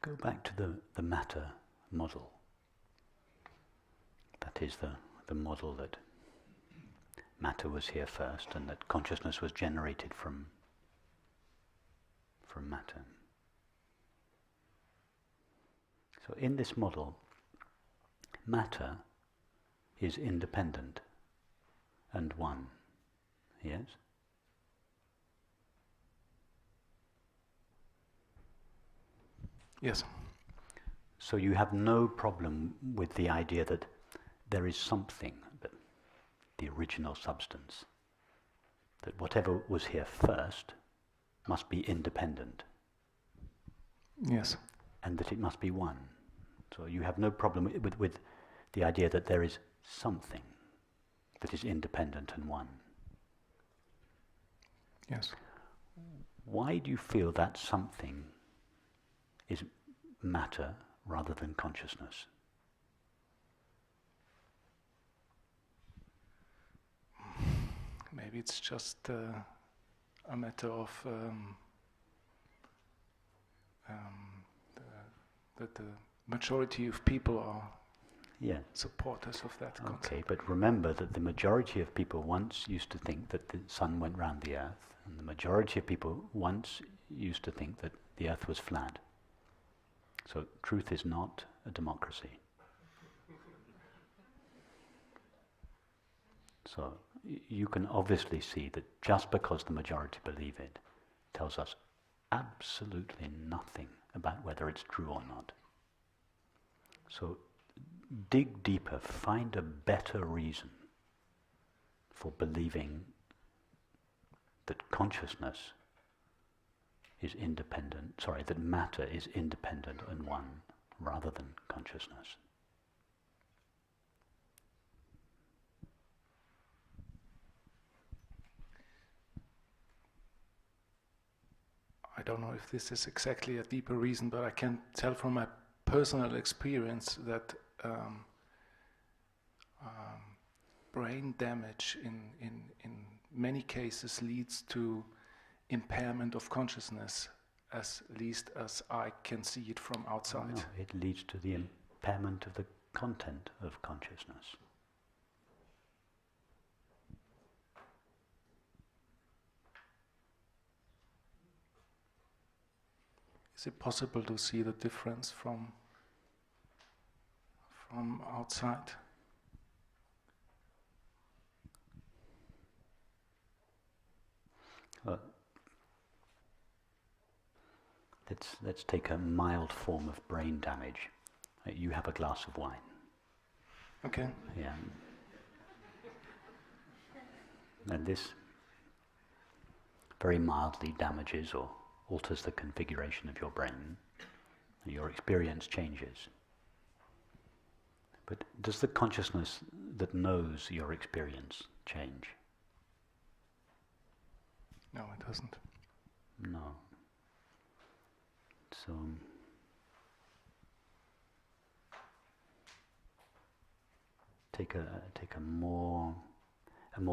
go back to the matter model. That is the model that matter was here first and that consciousness was generated from matter. So in this model, matter is independent and one. Yes? Yes. So you have no problem with the idea that there is something, the original substance, that whatever was here first must be independent. Yes. And that it must be one. So you have no problem with the idea that there is something that is independent and one. Yes. Why do you feel that something is matter rather than consciousness? Maybe it's just a matter of that the majority of people are supporters of that concept. Okay, but remember that the majority of people once used to think that the sun went round the earth, and the majority of people once used to think that the earth was flat. So truth is not a democracy. So you can obviously see that just because the majority believe it tells us absolutely nothing about whether it's true or not. So dig deeper, find a better reason for believing that consciousness is independent, that matter is independent and one rather than consciousness. I don't know if this is exactly a deeper reason, but I can tell from my personal experience that brain damage in many cases leads to impairment of consciousness, as least as I can see it from outside. No, it leads to the impairment of the content of consciousness. Is it possible to see the difference from outside? Let's take a mild form of brain damage. You have a glass of wine. Okay. Yeah. And this very mildly damages or alters the configuration of your brain, and your experience changes. But does the consciousness that knows your experience change? No, it doesn't. No. So take a more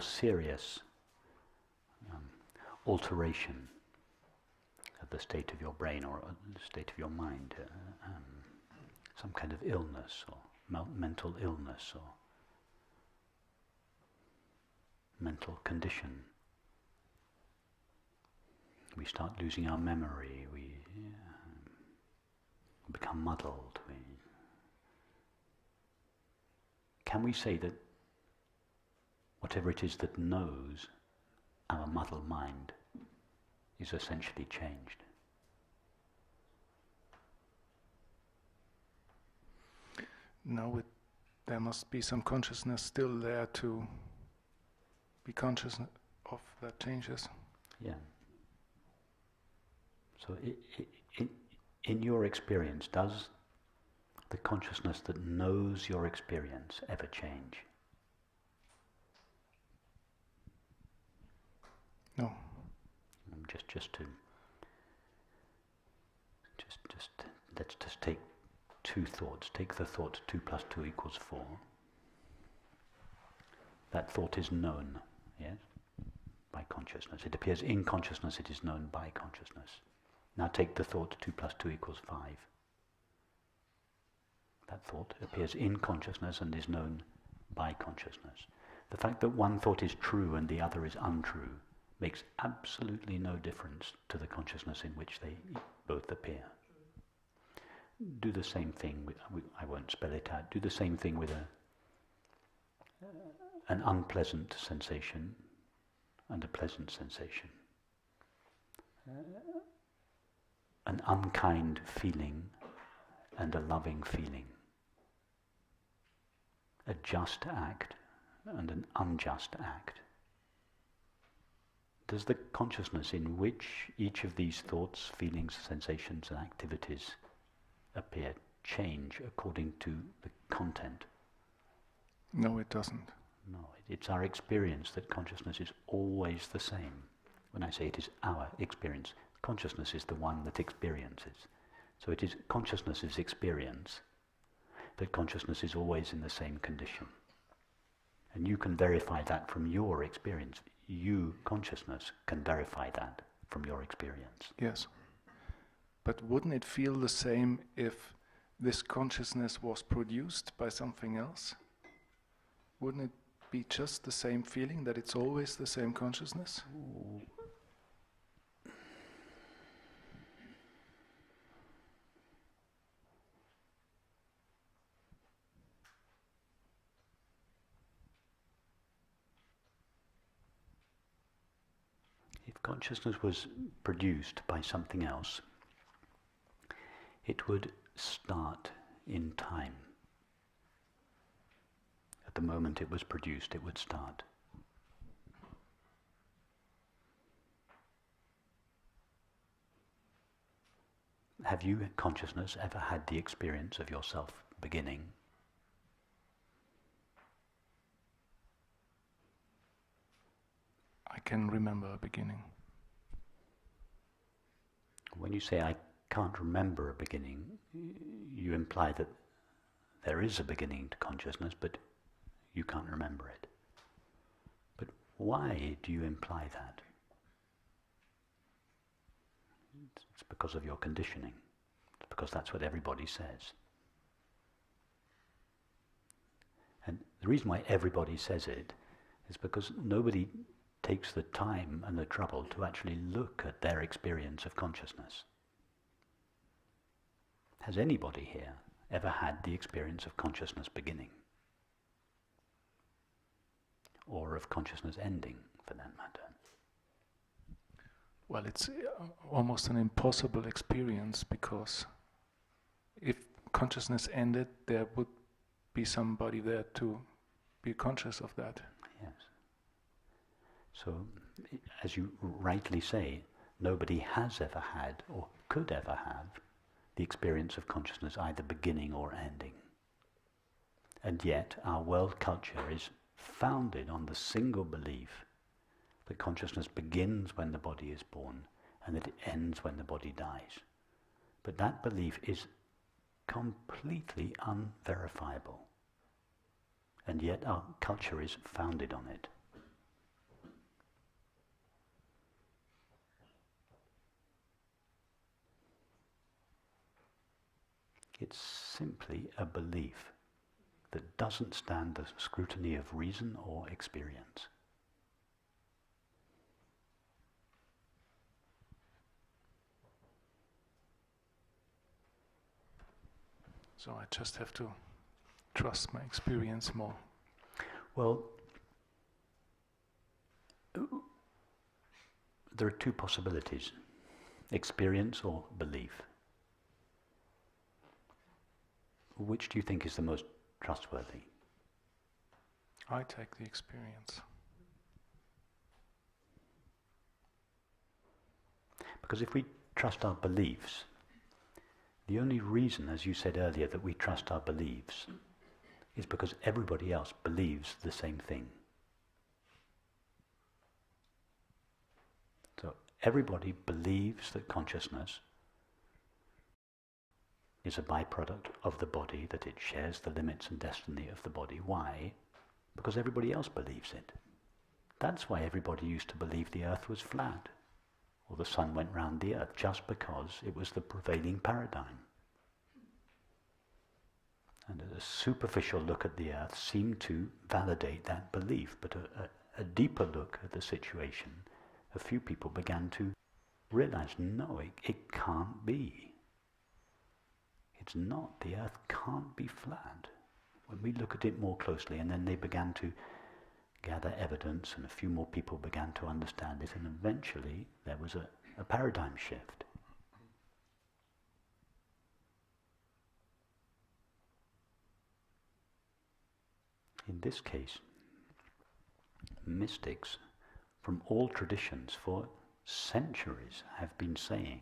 serious alteration of the state of your brain or the state of your mind, some kind of illness or mental illness or mental condition. We start losing our memory, we become muddled. Can we say that whatever it is that knows our muddled mind is essentially changed? No, there must be some consciousness still there to be conscious of that changes. Yeah. So in your experience, does the consciousness that knows your experience ever change? No. Let's just take two thoughts. Take the thought 2 + 2 = 4. That thought is known, yes, by consciousness. It appears in consciousness, it is known by consciousness. Now take the thought 2 + 2 = 5. That thought appears in consciousness and is known by consciousness. The fact that one thought is true and the other is untrue makes absolutely no difference to the consciousness in which they both appear. Do the same thing with, I won't spell it out, do the same thing with an unpleasant sensation and a pleasant sensation. An unkind feeling and a loving feeling. A just act and an unjust act. Does the consciousness in which each of these thoughts, feelings, sensations and activities appear change according to the content? No, it doesn't. No, it's our experience that consciousness is always the same. When I say it is our experience, consciousness is the one that experiences. So it is consciousness's experience that consciousness is always in the same condition. And you can verify that from your experience. You, consciousness, can verify that from your experience. Yes. But wouldn't it feel the same if this consciousness was produced by something else? Wouldn't it be just the same feeling, that it's always the same consciousness? If consciousness was produced by something else, it would start in time. At the moment it was produced, it would start. Have you, consciousness, ever had the experience of yourself beginning? I can remember a beginning. When you say I can't remember a beginning, you imply that there is a beginning to consciousness, but you can't remember it. But why do you imply that? It's because of your conditioning. It's because that's what everybody says. And the reason why everybody says it is because nobody takes the time and the trouble to actually look at their experience of consciousness. Has anybody here ever had the experience of consciousness beginning? Or of consciousness ending, for that matter? Well, it's almost an impossible experience, because if consciousness ended, there would be somebody there to be conscious of that. Yes. So, as you rightly say, nobody has ever had or could ever have the experience of consciousness either beginning or ending. And yet our world culture is founded on the single belief that consciousness begins when the body is born and that it ends when the body dies. But that belief is completely unverifiable. And yet our culture is founded on it. It's simply a belief that doesn't stand the scrutiny of reason or experience. So I just have to trust my experience more. Well, there are two possibilities: experience or belief. Which do you think is the most trustworthy? I take the experience. Because if we trust our beliefs, the only reason, as you said earlier, that we trust our beliefs is because everybody else believes the same thing. So everybody believes that consciousness is a byproduct of the body, that it shares the limits and destiny of the body. Why? Because everybody else believes it. That's why everybody used to believe the earth was flat, or the sun went round the earth, just because it was the prevailing paradigm. And a superficial look at the earth seemed to validate that belief, but a deeper look at the situation, a few people began to realize, no, it can't be. It's not. The earth can't be flat. When we look at it more closely, and then they began to gather evidence, and a few more people began to understand it, and eventually there was a paradigm shift. In this case, mystics from all traditions for centuries have been saying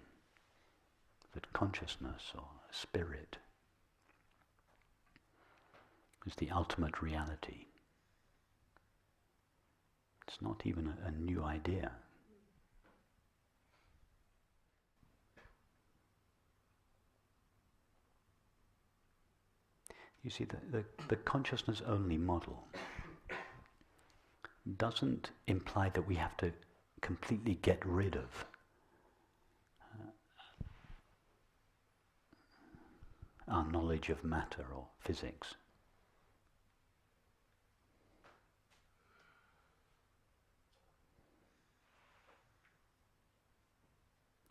that consciousness or spirit is the ultimate reality. It's not even a new idea. You see, the consciousness-only model doesn't imply that we have to completely get rid of our knowledge of matter or physics.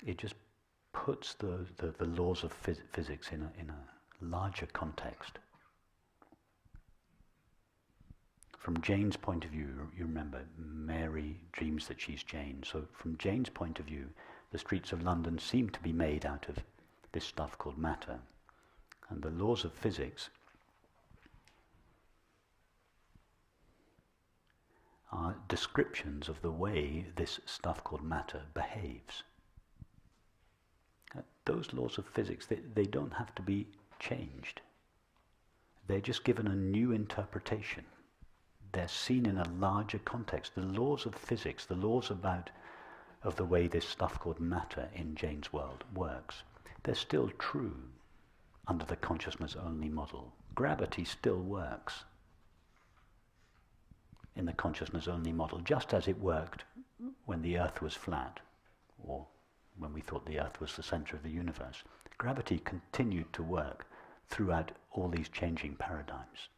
It just puts the laws of physics in a larger context. From Jane's point of view, you remember, Mary dreams that she's Jane. So from Jane's point of view, the streets of London seem to be made out of this stuff called matter. And the laws of physics are descriptions of the way this stuff called matter behaves. Those laws of physics, they don't have to be changed. They're just given a new interpretation. They're seen in a larger context. The laws of physics, the laws of the way this stuff called matter in Jane's world works, they're still true under the consciousness-only model. Gravity still works in the consciousness-only model, just as it worked when the Earth was flat, or when we thought the Earth was the center of the universe. Gravity continued to work throughout all these changing paradigms.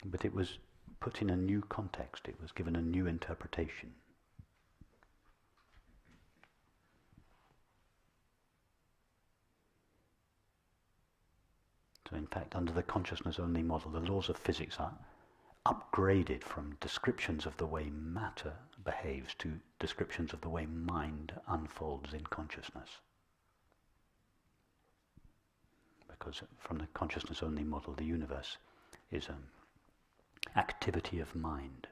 But it was put in a new context, it was given a new interpretation. So in fact, under the consciousness-only model, the laws of physics are upgraded from descriptions of the way matter behaves to descriptions of the way mind unfolds in consciousness. Because from the consciousness-only model, the universe is activity of mind.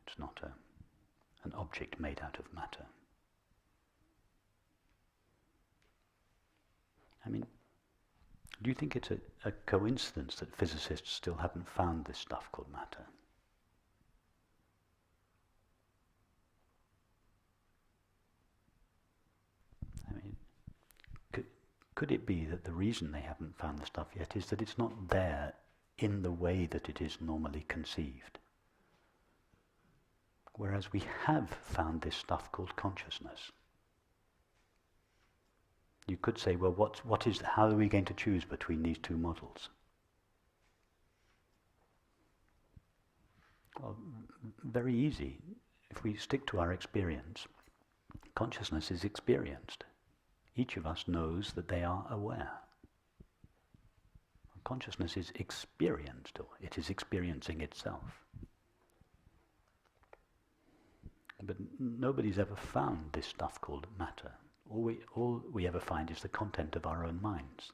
It's not an object made out of matter. I mean, do you think it's a coincidence that physicists still haven't found this stuff called matter? I mean, could it be that the reason they haven't found the stuff yet is that it's not there in the way that it is normally conceived? Whereas we have found this stuff called consciousness. You could say, well, how are we going to choose between these two models? Well, very easy. If we stick to our experience, consciousness is experienced. Each of us knows that they are aware. Consciousness is experienced, or it is experiencing itself. But nobody's ever found this stuff called matter. All we ever find is the content of our own minds.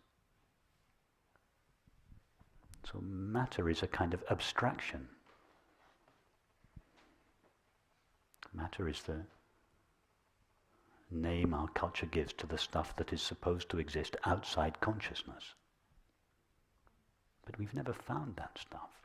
So matter is a kind of abstraction. Matter is the name our culture gives to the stuff that is supposed to exist outside consciousness. But we've never found that stuff.